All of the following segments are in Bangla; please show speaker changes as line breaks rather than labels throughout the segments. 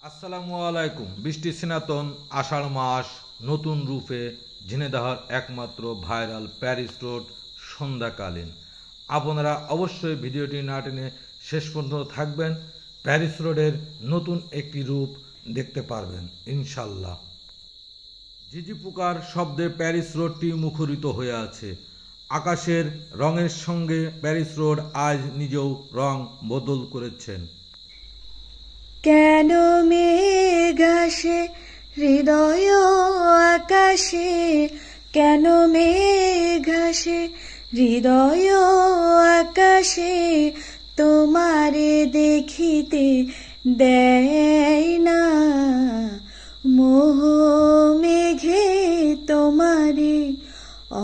আসসালামু আলাইকুম। বৃষ্টি সিনাতন আষাঢ় মাস নতুন রূপে ঝিনেদাহর একমাত্র ভাইরাল প্যারিস রোড সন্ধ্যাকালীন। আপনারা অবশ্যই ভিডিওটি না টেনে শেষ পর্যন্ত থাকবেন। প্যারিস রোডের নতুন একটি রূপ দেখতে পারবেন ইনশাল্লাহ। ঝিঝি পোকার শব্দে প্যারিস রোডটি মুখরিত হয়ে আছে। আকাশের রঙের সঙ্গে প্যারিস রোড আজ নিজেও রং বদল করেছেন।
কেন মেঘ আসে হৃদয় আকাশে, কেন মেঘ আসে হৃদয় আকাশে, তোমারে দেখিতে দেয় না মোহ মেঘে, তোমারে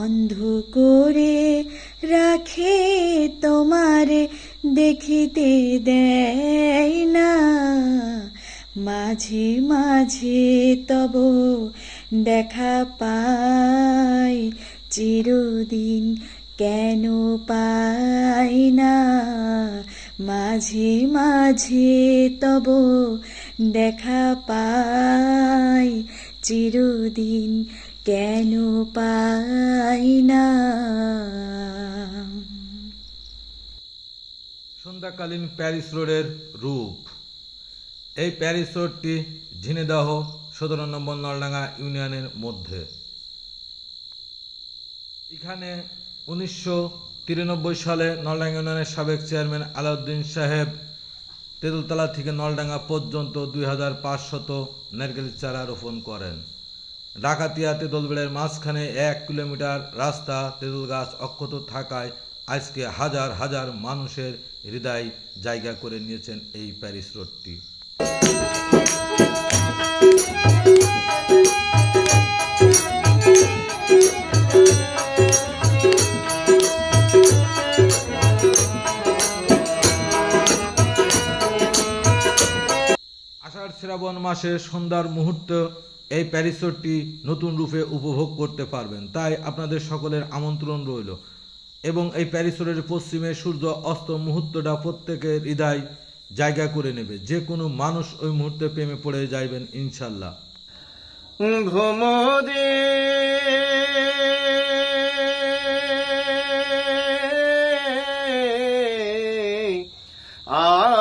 অন্ধ করে রাখে, তোমারে দেখিতে দেয় না। মাঝে মাঝে তব দেখা পাই, চিরদিন কেন পাই না। মাঝে মাঝে তব দেখা পাই, চিরদিন কেন পাই না।
সন্ধ্যাকালীন প্যারিস রোডের রূপ। এই প্যারিস রোডটি ঝিনেদাহ 17 নম্বর নলডাঙ্গা ইউনিয়নের মধ্যে। এখানে 1993 সালে নলডাঙ্গা ইউনিয়নের সাবেক চেয়ারম্যান আলাউদ্দিন সাহেব তেঁতুলতলা থেকে নলডাঙ্গা পর্যন্ত 2500 নারকেল চারা রোপণ করেন। ডাকাতিয়া তেঁতুলবেড়ের মাঝখানে 1 কিলোমিটার রাস্তা তেঁতুল গাছ অক্ষত থাকায় আজকে হাজার হাজার মানুষের হৃদয় জায়গা করে নিয়েছেন এই প্যারিস রোডটি। আষাঢ় শ্রাবণ মাসে সন্ধ্যার মুহূর্তে এই প্যারিস রোডটি নতুন রূপে উপভোগ করতে পারবেন। তাই আপনাদের সকলের আমন্ত্রণ রইল। এবং এই প্যারিস রোডের পশ্চিমে সূর্য অস্ত মুহূর্তটা প্রত্যেকের হৃদয় জায়গা করে নেবে। যে কোনো মানুষ ওই মুহূর্তে প্রেমে পড়ে যাইবেন ইনশাল্লাহ।
ভ্রমদে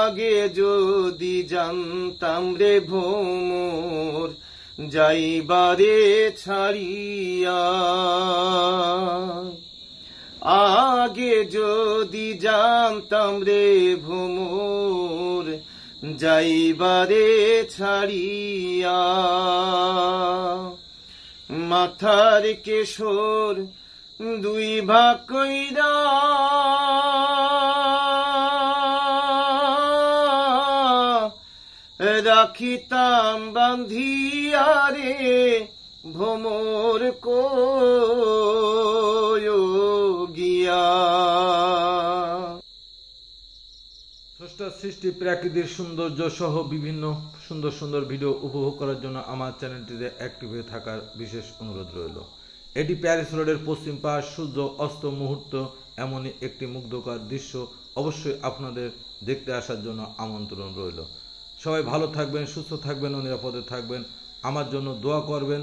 আগে যদি জানতাম রে ভ্রমর যাইবারে ছাড়িয়া, আগে যদি জানতাম রে ভ্রমর যাইবারে ছাড়িয়া, মাথার কেশর 2 ভাগ কইরা রাখিতাম বান্ধিয়া রে ভ্রমর গিয়া।
স্রষ্টার সৃষ্টি প্রাকৃতিক সৌন্দর্য সহ বিভিন্ন সুন্দর সুন্দর ভিডিও উপভোগ করার জন্য আমার চ্যানেলটিতে অ্যাক্টিভ হয়ে থাকার বিশেষ অনুরোধ রইল। এটি প্যারিস রোডের পশ্চিম পাশ, সূর্য অস্ত মুহূর্ত, এমনই একটি মুগ্ধকর দৃশ্য। অবশ্যই আপনাদের দেখতে আসার জন্য আমন্ত্রণ রইল। সবাই ভালো থাকবেন, সুস্থ থাকবেন ও নিরাপদে থাকবেন। আমার জন্য দোয়া করবেন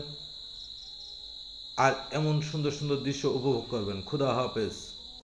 আর এমন সুন্দর সুন্দর দৃশ্য উপভোগ করবেন। খুদা হাফেজ।